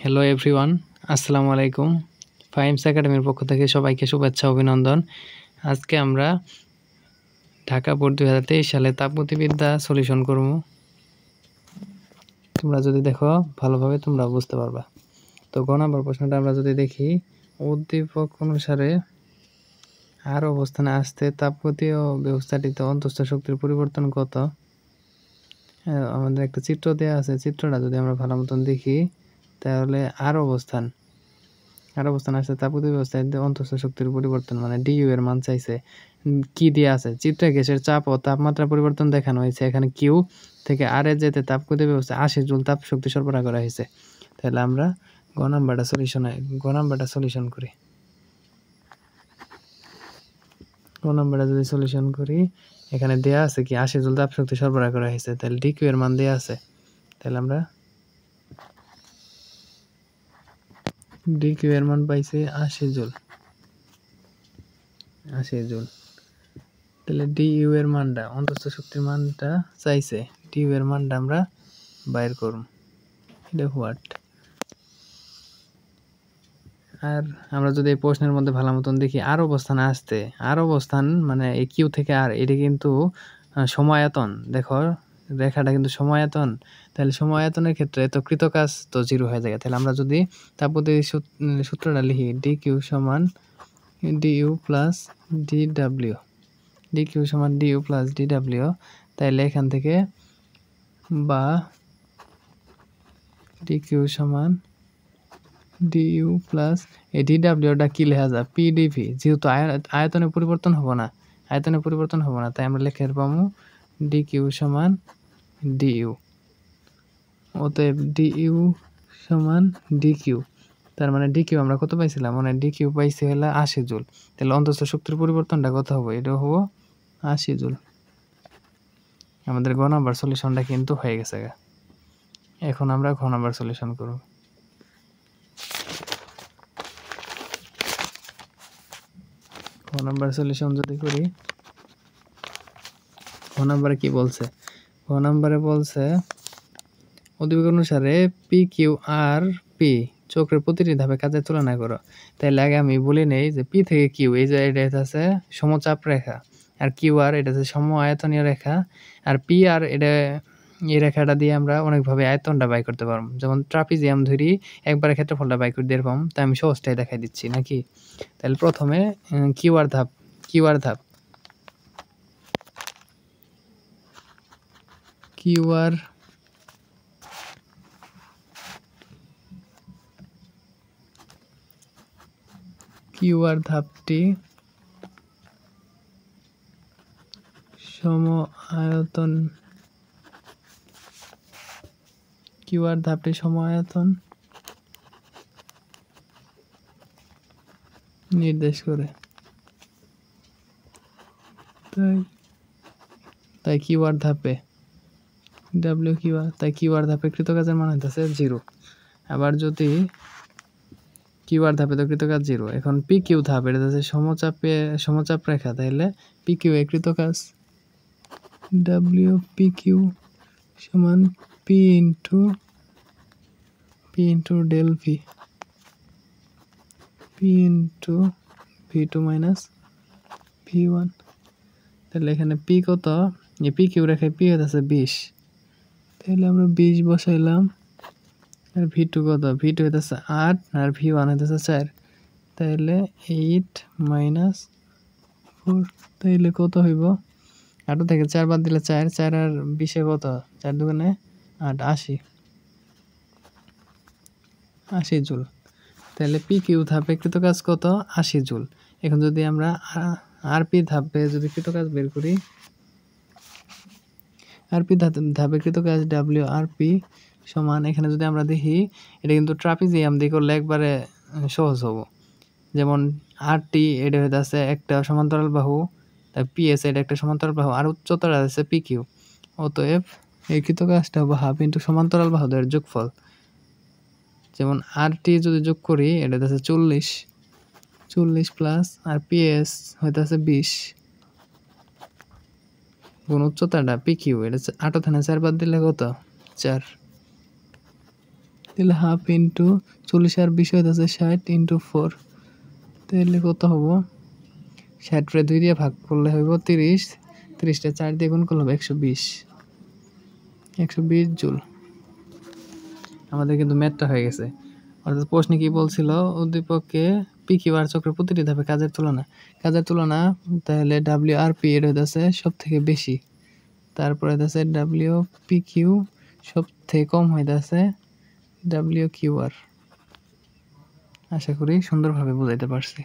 Hello everyone, আসসালামু আলাইকুম। ফাইমস একাডেমির পক্ষ থেকে সবাইকে শুভেচ্ছা অভিনন্দন। আজকে আমরা ঢাকা বোর্ড 2023 সালে তাপগতিবিদ্যা সলিউশন করব। তোমরা যদি দেখো ভালোভাবে তোমরা বুঝতে পারবা। তো গ নম্বর প্রশ্নটা আমরা যদি দেখি, উদ্দীপক অনুসারে আর অবস্থানে আসতে তাপগতি ও ব্যবস্থাটিতে অন্তঃস্থ শক্তির পরিবর্তন কত? আমাদের একটা চিত্র দেওয়া আছে, চিত্রটা যদি আমরা ভালো মতন দেখি তাহলে আর অবস্থান আসছে তাপগতি ব্যবস্থায় অন্তঃস্থ শক্তির পরিবর্তন মানে ডিইউ এর মান চাইছে। কি দিয়ে আছে চিত্রে গ্যাসের চাপ ও তাপমাত্রা পরিবর্তন দেখানো হয়েছে। এখানে কিউ থেকে আর এ যেতে তাপগতি ব্যবস্থায় 80 জুল তাপ শক্তি সরবরাহ করা হয়েছে। তাহলে আমরা গ নাম্বারটা সলিউশন করি। গ নাম্বারটা যদি সলিউশন করি, এখানে দেয়া আছে কি 80 জুল তাপ শক্তি সরবরাহ করা হয়েছে। তাহলে ডিকিউ এর মান দেয়া আছে, তাহলে আমরা ডিকিউ এর মান পাইছি 80 জুল। তাহলে ডিইউ এর মানটা অন্তঃস্থ শক্তির মানটা চাইছে, ডিইউ এর মানটা আমরা বাইর করব। এটা হোয়াট। আর আমরা যদি এই প্রশ্নের মধ্যে ভালো মতন দেখি, আর অবস্থানে আসতে, আর অবস্থান মানে এই কিউ থেকে আর, এটা কিন্তু সমায়তন। দেখো রেখাটা কিন্তু সমায়তন। তাহলে সমায়তনের ক্ষেত্রে তো কৃতকাজ তো 0 হয়ে যায়। তাহলে আমরা যদি তাপগতির সূত্রটা লিখি, ডিকিউ সমান ডিইউ প্লাস ডিডব্লিউ, ডিকিউ সমান ডিইউ প্লাস ডিডব্লিউ, তাইলে এখান থেকে বা ডিকিউ সমান ডিইউ প্লাস এই ডিডব্লিউটা কি লেখা যায় পিডিভি, যেহেতু আয়তনে পরিবর্তন হবো না, তাই আমরা লিখে পাবো ডিকিউ সমান ডিইউ। অতএব ডিইউ সমান ডিকিউ, তার মানে ডিকিউ আমরা কত পাইছিলাম, মানে ডিকিউ পাইছি হলো 80 জুল। তাহলে অন্তঃস্থ শক্তির পরিবর্তনটা কত হবে, এটা হবো 80 জুল। আমাদের গ নাম্বার সলিউশনটা কিন্তু হয়ে গেছে। এখন আমরা ঘ নাম্বার সলিউশন করব। ঘ নাম্বার সলিউশন যদি করি, ঘ নাম্বারে কি বলছে, ঘ নাম্বারে বলছে উদ্দীপক অনুসারে পি কিউ আর পি চক্রের প্রতিটি ধাপে কাজের তুলনা করো। তাইলে আগে আমি বলে নেই যে পি থেকে কিউ এই যে এটা আছে সমচাপ রেখা, আর কিউ আর এটা হচ্ছে সম আয়তনীয় রেখা, আর পি আর এটা এই রেখাটা দিয়ে আমরা অনেকভাবে আয়তনটা বাই করতে পারবো। যেমন ট্রাপিজিয়াম ধরি একবারে ক্ষেত্রফলটা বাই করে দিয়ে পারবো, তাই আমি সহজটাই দেখাই দিচ্ছি নাকি। তাহলে প্রথমে কিউ আর ধাপ কিউ আর ধাপটি সম আয়তন নির্দেশ করে। তাই কিউআর ধাপে ডাব্লিউ কিউআর, তাই কিউআর ধাপে কৃতকাজের মান হইতেছে 0। আবার যদি কিউআর ধাপে তো কৃতকাজ 0, এখন পি কিউ ধাপ এটা হচ্ছে সমচাপ রেখা, তাহলে পি কিউ এ কৃতকাজ ডাব্লিউ পি কিউ সমান P into del V, P into ভি2 মাইনাস ভি1। তাহলে এখানে পি কত, এই পি কিউ রেখায় পি হইতেছে 20, তাহলে আমরা 20 বসাইলাম। আর ভি2 কত, ভি2 হইতেছে 8 আর ভি1 হইতেছে 4, তাহলে 8 মাইনাস 4, তাইলে কত হইব, 8 থেকে 4 বাদ দিলে 4, 4 আর 20 কত, 4 দুগুণে 8, 80 জুল। তাহলে পি কিউ ধাপে কৃতকাজ কত, 80 জুল। এখন যদি আমরা আর পি ধাপে যদি কৃতকাজ বের করি, আর পি ধাপে কৃতকাজ ডাব্লিউ আর পি সমান, এখানে যদি আমরা দেখি এটা কিন্তু ট্রাপিজিয়াম দিয়ে করলে একবারে সহজ হবো। যেমন আর টি এটা হইতেছে একটা সমান্তরাল বাহু, তাই পি এস এটা একটা সমান্তরাল বাহু, আর উচ্চতাটা আছে পি কিউ। অতএব এই কৃতকাজটা হবে হাফ ইন্টু সমান্তরাল বাহুদের যোগফল। যেমন আর টি যদি যোগ করি এটা হচ্ছে 40 প্লাস আর পি এস হইতেছে 20 গুণ উচ্চতাটা পি কিউ, এটা 8 থেকে 4 বাদ দিলে কত, 4। তাহলে হাফ ইন্টু 40 আর 20 হইতেছে 60 ইন্টু 4, তাহলে কত হবো? 60 2 দিয়ে ভাগ করলে হইব 30, 30টা 4 দিয়ে গুণ করলে হবে 120 জুল। আমাদের কিন্তু ম্যাথটা হয়ে গেছে। অর্থাৎ প্রশ্নে কি বলছিল, উদ্দীপককে পি কিউ আর চক্রের প্রতিটি ধাপে কাজের তুলনা, তাহলে ডাব্লিউ আর পি এর হইতেছে সব থেকে বেশি, তারপরে হইতেছে ডাব্লিউ পি কিউ সব থেকে কম হইতেছে ডাব্লিউ কিউ আর। আশা করি সুন্দরভাবে বুঝাইতে পারছি।